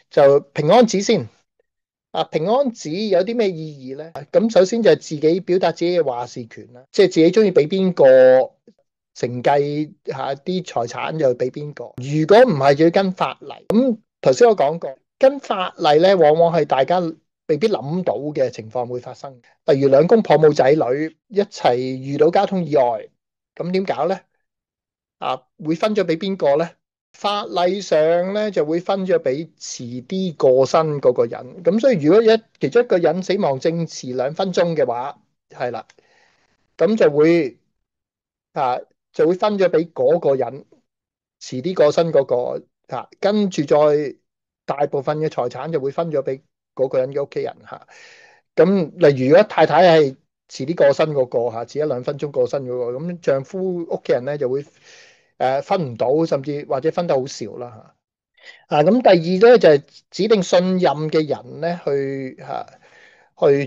就平安紙先。平安紙有啲咩意義咧？咁首先就係自己表達自己嘅話事權啦，即係自己中意俾邊個承繼下啲財產就俾邊個。如果唔係，就要跟法例。咁頭先我講過，跟法例咧，往往係大家未必諗到嘅情況會發生。例如兩公婆冇仔女，一齊遇到交通意外，咁點搞咧？會分咗俾邊個咧？法例上咧就會分咗俾遲啲過身嗰個人。咁所以如果其中一個人死亡證遲2分鐘嘅話，係啦，咁啊就會分咗俾嗰個人遲啲過身嗰個。跟住再大部分嘅財產就會分咗俾嗰個人嘅屋企人吓。咁例如如果太太係遲啲過身嗰個吓，遲1-2分鐘過身嗰個，咁丈夫屋企人咧就會分唔到，甚至或者分得好少啦吓。咁第二咧就係指定信任嘅人咧去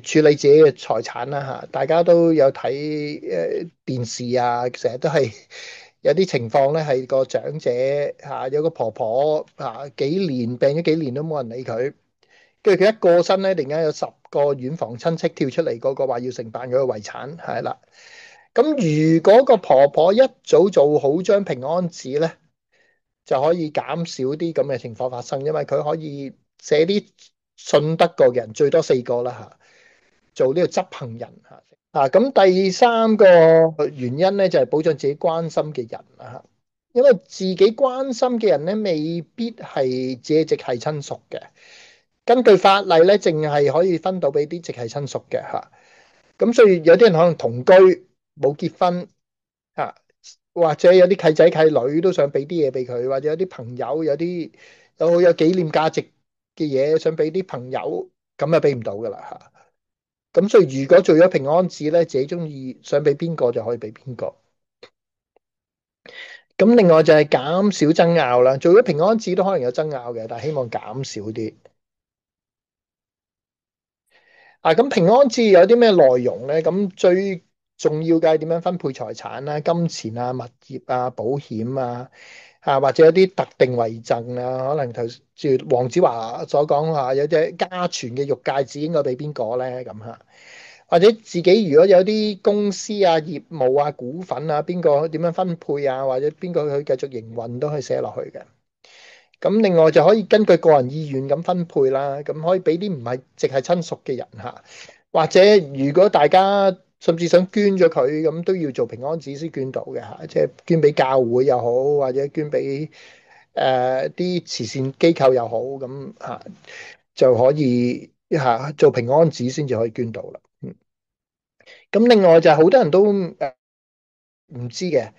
處理自己嘅財產啦吓。大家都有睇電視啊，成日都係有啲情況咧，係個長者有個婆婆病咗幾年都冇人理佢，跟住佢一過身咧，突然間有10個遠房親戚跳出嚟，嗰個話要承辦佢嘅遺產，係啦。咁如果個婆婆一早做好張平安紙咧，就可以減少啲咁嘅情況發生，因為佢可以寫啲信得過嘅人，最多4個啦吓，做呢個執行人吓。咁第三個原因咧就係保障自己關心嘅人啦吓，因為自己關心嘅人咧未必係自己直系親屬嘅。根據法例咧，淨係可以分到俾啲直系親屬嘅吓。咁所以有啲人可能同居冇結婚吓，或者有啲契仔契女都想俾啲嘢俾佢，或者有啲朋友有好有紀念價值嘅嘢想俾啲朋友，咁就俾唔到噶啦吓。咁所以如果做咗平安紙咧，自己中意想俾邊個就可以俾邊個。咁另外就係減少爭拗啦，做咗平安紙都可能有爭拗嘅，但係希望減少啲。咁平安紙有啲咩內容咧？咁最重要嘅係點樣分配財產啦、金錢啊、物業啊、保險啊，或者有啲特定遺贈啊，可能頭先黃子華所講話有隻家傳嘅玉戒指應該俾邊個咧？咁吓，或者自己如果有啲公司啊、業務啊、股份啊，邊個點樣分配啊，或者邊個去繼續營運都可以寫落去嘅。咁另外就可以根據個人意願咁分配啦，咁可以俾啲唔係直係親屬嘅人吓，或者如果大家甚至想捐咗佢，咁都要做平安紙先捐到嘅吓，即係捐俾教會又好，或者捐俾啲慈善機構又好，咁就可以做平安紙先至可以捐到啦。咁另外就係好多人都唔知嘅。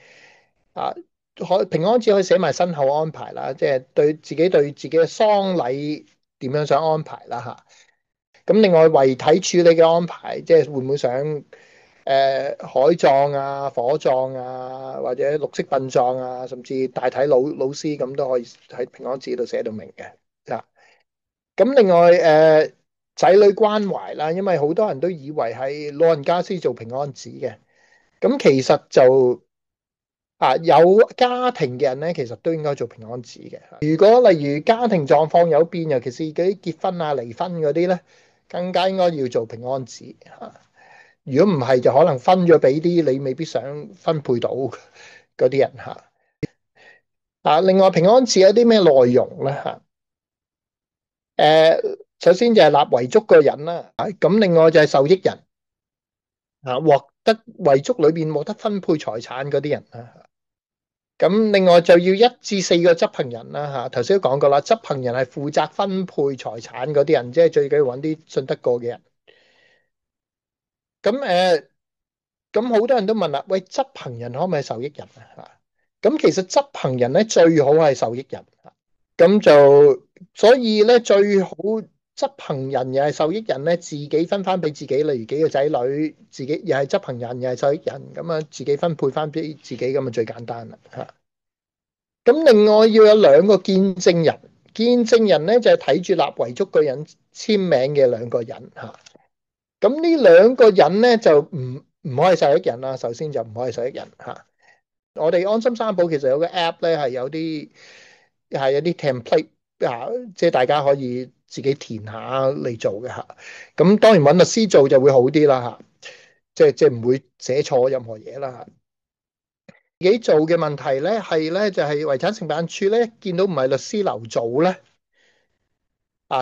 啊，平安紙可以寫埋身後安排啦，即係對自己嘅喪禮點樣想安排啦吓。咁另外遺體處理嘅安排，即係會唔會想海葬啊、火葬啊，或者綠色殯葬啊，甚至大體老屍咁都可以喺平安紙度寫到明嘅。咁另外仔女關懷啦，因為好多人都以為係老人家先做平安紙嘅，咁其實就有家庭嘅人咧，其實都應該做平安紙嘅。如果例如家庭狀況有變，尤其是嗰啲結婚啊、離婚嗰啲咧，更加應該要做平安紙吓。如果唔係，就可能分咗俾啲你未必想分配到嗰啲人吓。另外平安紙有啲咩內容咧吓？首先就係立遺囑個人啦，咁另外就係受益人獲得遺囑裏邊獲得分配財產嗰啲人啊。咁另外就要1至4個執行人啦吓，頭先都講過啦，執行人係負責分配財產嗰啲人，即係最緊要揾啲信得過嘅人。咁好多人都問啦，喂，執行人可唔可以係受益人啊？咁其實執行人咧最好係受益人，咁就所以咧最好執行人又係受益人咧，自己分翻俾自己，例如幾個仔女，自己又係執行人又係受益人，咁啊自己分配翻俾自己，咁啊最簡單啦吓。咁另外要有2個見證人，見證人咧就係睇住立遺囑個人簽名嘅2個人吓。咁呢2個人咧就唔可以受益人啦，首先就唔可以受益人吓。我哋安心生保其實有個 app 咧係有啲template 啊，即係大家可以自己填下嚟做嘅嚇。咁當然揾律師做就會好啲啦嚇，即係唔會寫錯任何嘢啦嚇。自己做嘅問題咧係咧就係遺產承辦處咧見到唔係律師樓做咧，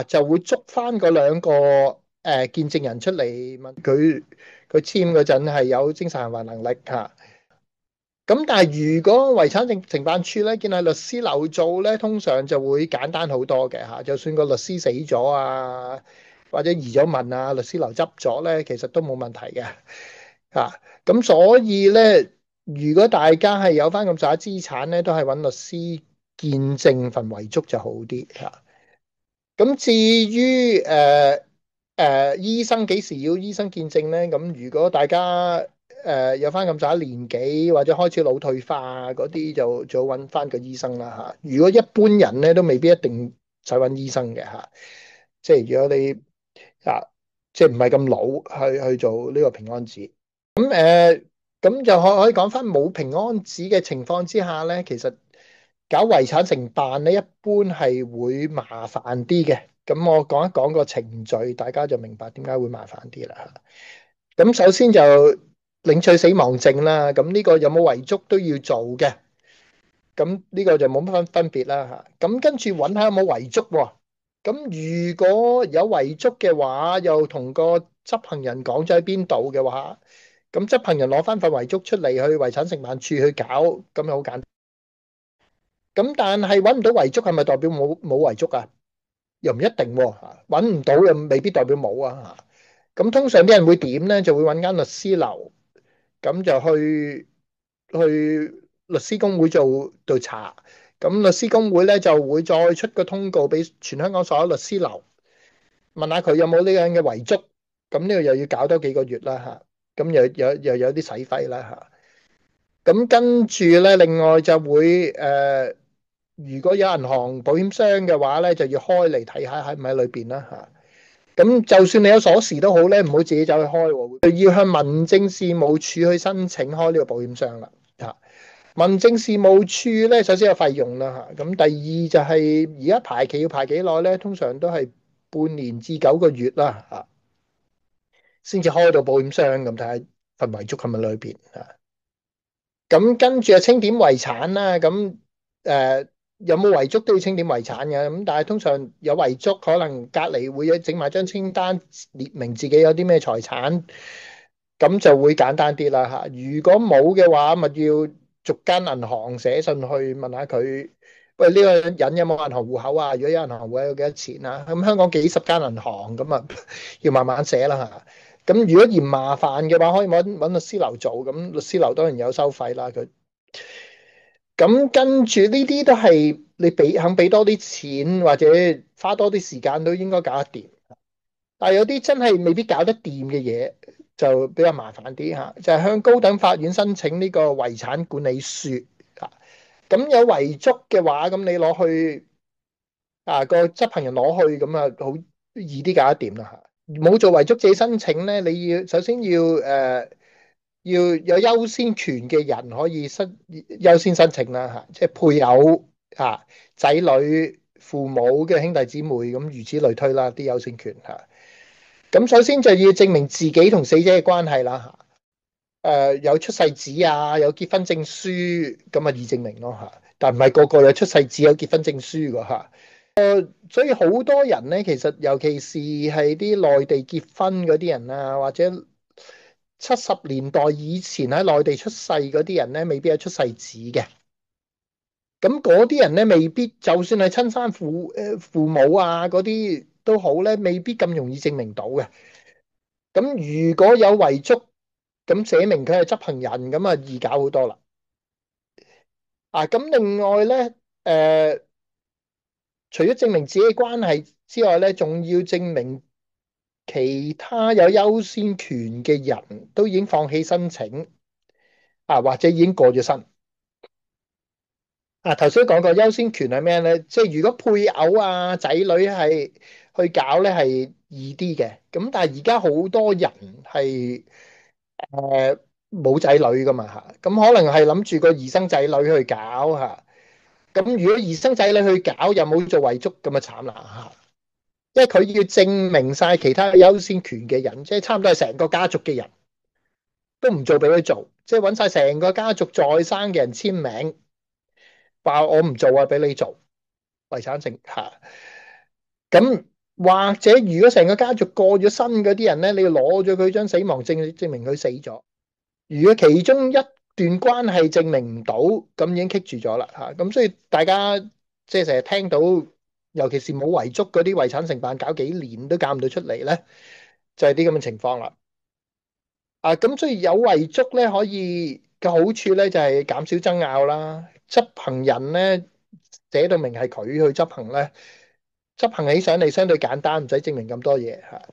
就會捉翻嗰兩個見證人出嚟問佢簽嗰陣係有精神行為能力嚇。咁但係如果遺產承辦處咧見係律師樓做咧，通常就會簡單好多嘅嚇。就算個律師死咗啊，或者移咗民啊，律師樓執咗咧，其實都冇問題嘅嚇。咁所以咧，如果大家係有翻咁上下資產咧，都係揾律師見證份遺囑就好啲嚇。咁至於醫生幾時要醫生見證咧？咁如果大家有翻咁上下年紀或者開始腦退化嗰啲，就揾翻個醫生啦嚇。如果一般人咧都未必一定使揾醫生嘅嚇。即係如果你啊，即係唔係咁老去做呢個平安紙。咁就可以講翻冇平安紙嘅情況之下咧，其實搞遺產承辦咧，一般係會麻煩啲嘅。咁我講一講個程序，大家就明白點解會麻煩啲啦。咁首先就領取死亡證啦，咁呢個有冇遺囑都要做嘅。咁呢個就冇乜分別啦嚇。咁跟住揾下有冇遺囑喎。咁如果有遺囑嘅話，又同個執行人講咗喺邊度嘅話，咁執行人攞翻份遺囑出嚟去遺產承辦處去搞，咁又好簡單。咁但係揾唔到遺囑係咪代表冇遺囑啊？又唔一定喎嚇，揾唔到又未必代表冇啊嚇。咁通常啲人會點咧？就會揾間律師樓，咁就去律師公會做調查。咁律師公會咧就會再出個通告俾全香港所有律師樓，問下佢有冇呢樣嘅遺囑。咁呢個又要搞多幾個月啦嚇，咁又有啲使費啦嚇。咁跟住咧，另外就會如果有銀行保險箱嘅話咧，就要開嚟睇下喺唔喺裏邊啦嚇。咁就算你有鎖匙都好咧，唔好自己走去開喎，要向民政事務處去申請開呢個保險箱啦嚇。民政事務處咧，首先有費用啦嚇。咁第二就係而家排期要排幾耐咧？通常都係半年至9個月啦嚇，先至開到保險箱咁睇下份遺囑係咪裏邊嚇。咁跟住就清點遺產啦，咁誒有冇遺囑都要清點遺產嘅，咁但係通常有遺囑，可能隔離會有整埋張清單，列明自己有啲咩財產，咁就會簡單啲啦嚇。如果冇嘅話，咪要逐間銀行寫信去問下佢，喂，呢個人有冇銀行戶口啊？如果有銀行戶口有幾多錢啊？咁香港幾十間銀行，咁啊要慢慢寫啦嚇。咁如果嫌麻煩嘅話，可以揾律師樓做。咁律師樓當然有收費啦。咁跟住呢啲都係你肯俾多啲錢或者花多啲時間都應該搞得掂。但係有啲真係未必搞得掂嘅嘢，就比較麻煩啲嚇。就係向高等法院申請呢個遺產管理書啊。咁有遺囑嘅話，咁你攞去個執行人攞去，咁啊好易啲搞得掂啦嚇。冇做遺囑自己申請咧，你要首先要有優先權嘅人可以優先申請啦嚇，即係配偶仔女、父母嘅兄弟姊妹，咁如此類推啦，啲優先權嚇。咁首先就要證明自己同死者嘅關係啦嚇，有出世紙啊，有結婚證書，咁啊易證明咯嚇。但唔係個個有出世紙有結婚證書噶嚇。所以好多人咧，其實尤其是係啲內地結婚嗰啲人啊，或者70年代以前喺內地出世嗰啲人咧，未必有出世紙嘅。咁嗰啲人咧，未必就算係親生父母啊嗰啲都好咧，未必咁容易證明到嘅。咁如果有遺囑，咁寫明佢係執行人，咁啊易搞好多啦。咁另外咧，除咗證明自己嘅關係之外咧，仲要證明其他有優先權嘅人都已經放棄申請或者已經過咗身。頭先講過優先權係咩咧？即係如果配偶仔女係去搞咧，係易啲嘅。咁但係而家好多人係冇仔女噶嘛嚇，咁可能係諗住個兒生仔女去搞嚇。咁如果兒生仔女去搞又冇做遺囑，咁啊慘啦嚇！因為佢要證明晒其他優先權嘅人，即係差唔多係成個家族嘅人都唔做俾佢做，即係揾晒成個家族在生嘅人簽名，話我唔做啊，俾你做遺產剩嚇。咁或者如果成個家族過咗身嗰啲人咧，你要攞咗佢張死亡證，證明佢死咗。如果其中一段關係證明唔到，咁已經棘住咗啦嚇。咁所以大家即係成日聽到，尤其是冇遺囑嗰啲遺產承辦搞幾年都搞唔到出嚟咧，就係啲咁嘅情況啦。咁所以有遺囑咧，可以嘅好處咧就係減少爭拗啦。執行人咧寫到明係佢去執行咧，執行起上嚟相對簡單，唔使證明咁多嘢嚇。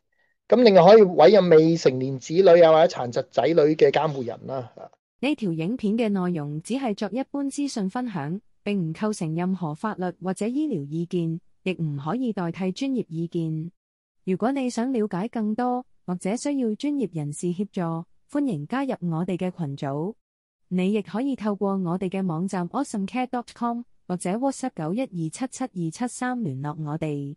咁另外可以委任未成年子女啊或者殘疾仔女嘅監護人啦。呢條影片嘅內容只係作一般資訊分享，並唔構成任何法律或者醫療意見，亦唔可以代替專業意見。如果你想了解更多，或者需要專業人士協助，歡迎加入我哋嘅群組。你亦可以透過我哋嘅網站 awesomecare.com 或者 WhatsApp 91277273聯絡我哋。